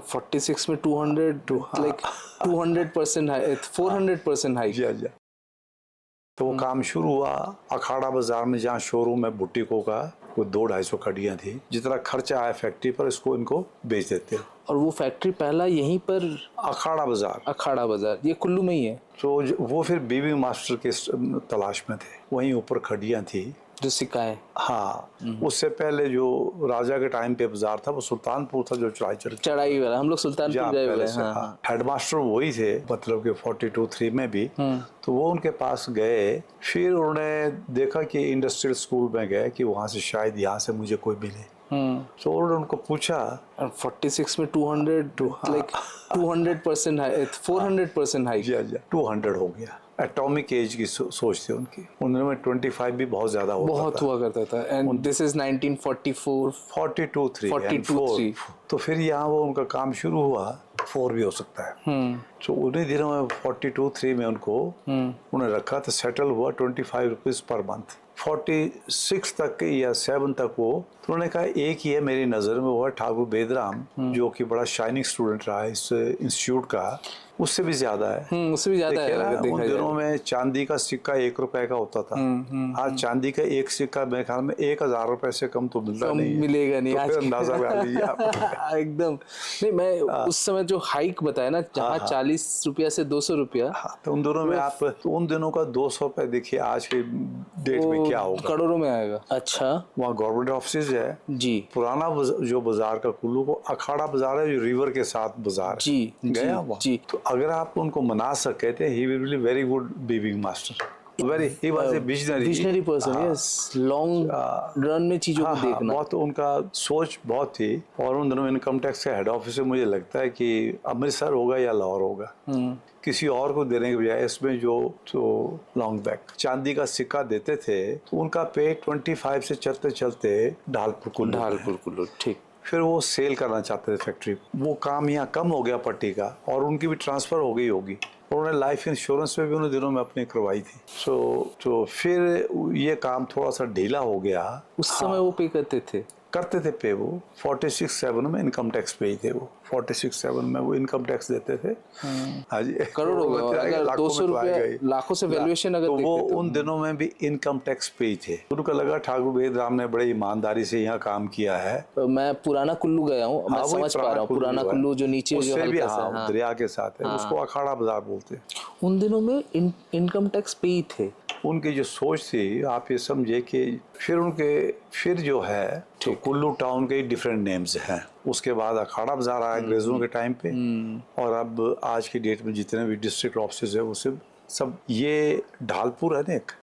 46 में 200 like 200% high, 400% high. जी जी। तो वो काम शुरू हुआ अखाड़ा बाजार में, जहाँ शोरूम है बुटीकों का, वो 200-250 खड़ियाँ थी। जितना खर्चा आया फैक्ट्री पर इसको इनको बेच देते। और वो फैक्ट्री पहला यहीं पर अखाड़ा बाजार ये कुल्लू में ही है। तो वो फिर बीबी मास्टर के तलाश में थे, वहीं ऊपर खड़ियाँ थी जो सिकाए। हाँ, उससे पहले जो राजा के टाइम पे बाजार था वो सुल्तानपुर था, जो चढ़ाई वाला। हम लोग सुल्तानपुर गए हुए हैं। हाँ। हेडमास्टर वही थे, मतलब कि 42-3 में भी। तो वो उनके पास गए, फिर उन्होंने देखा कि इंडस्ट्रियल स्कूल में गए कि वहाँ से शायद यहाँ से मुझे कोई मिले। तो उन्होंने उनको पूछा। 46 में 200 like 200% हाई, 400% हाई। 200 हो गया। एटॉमिक एज की सोच थी उनकी। उनमें 25 भी बहुत ज्यादा हुआ करता था। एंड दिस इज 1944 42-3 तो फिर यहाँ वो उनका काम शुरू हुआ। 4 भी हो सकता है। तो उन्हीं दिनों में 42-3 में उनको उन्हें रखा तो सेटल हुआ 25 रुपीज पर मंथ। 46 तक या 7 तक वो, तो उन्होंने कहा एक ही है मेरी नज़र में, वो है ठाकुर बेदराम, जो कि बड़ा शाइनिंग स्टूडेंट रहा है इस इंस्टीट्यूट का, उससे भी ज्यादा है। उससे भी ज्यादा है। उन दिनों में चांदी का सिक्का 1 रुपए का होता था। आज चांदी का एक सिक्का मेरे ख्याल में 1000 रुपए से कम तो मिलता नहीं है। मिलेगा नहीं। तो फिर अंदाजा लगा लीजिए आप। एकदम नहीं। मैं उस समय जो हाइक बताया ना, जहाँ 40 रुपया से 200 रुपया, तो उन दोनों में आप, तो उन दिनों का 200 रुपए देखिए आज के डेट में क्या होगा, करोड़ों में आएगा। अच्छा, वहाँ गवर्नमेंट ऑफिस है जी। पुराना जो बाजार का कुल्लू को अखाड़ा बाजार है, जो रिवर के साथ बाजार जी गया वहाँ। तो अगर आप उनको मना सके थे, he will be very good viewing master. he was a visionary person, yes. Long run में चीजों को देखना। बहुत उनका सोच बहुत थी। और उन दिनों इनकम टैक्स का हेड ऑफिस से मुझे लगता है कि अमृतसर होगा या लाहौर होगा। किसी और को देने के बजाय इसमें जो लॉन्ग बैक चांदी का सिक्का देते थे, तो उनका पे 25 से चलते चलते ढालपुर कुल्लू। ठीक। फिर वो सेल करना चाहते थे फैक्ट्री। वो काम यहाँ कम हो गया पट्टी का, और उनकी भी ट्रांसफर हो गई होगी। उन्होंने लाइफ इंश्योरेंस में भी उन दिनों में अपनी करवाई थी। तो फिर ये काम थोड़ा सा ढीला हो गया। उस समय वो पे करते थे पे वो 46-7 में इनकम टैक्स पे ही थे। वो 46-7 में वो इनकम टैक्स देते थे। हाँ जी, करोड़ हो गया। 200 रुपए लाखों से वैल्यूएशन अगर तो वो उन दिनों में भी इनकम टैक्स पे ही थे। उनको लगा ठाकुर बेदराम ने बड़े ईमानदारी से यहाँ काम किया है। मैं पुराना कुल्लू गया हूँ, मैं समझ पा रहा हूँ। पुराना कुल्लू जो नीचे जो हल्का सा दरिया के साथ है, उसको अखाड़ा बाजार बोलते हैं। उन दिनों में इनकम टैक्स पे ही थे। उनकी जो सोच थी, आप ये समझे कि फिर जो है तो कुल्लू टाउन के डिफरेंट नेम्स हैं। उसके बाद अखाड़ा बाजार आया अंग्रेजों के टाइम पे। और अब आज की डेट में जितने भी डिस्ट्रिक्ट ऑफिस है वो सब ये ढालपुर है ना, एक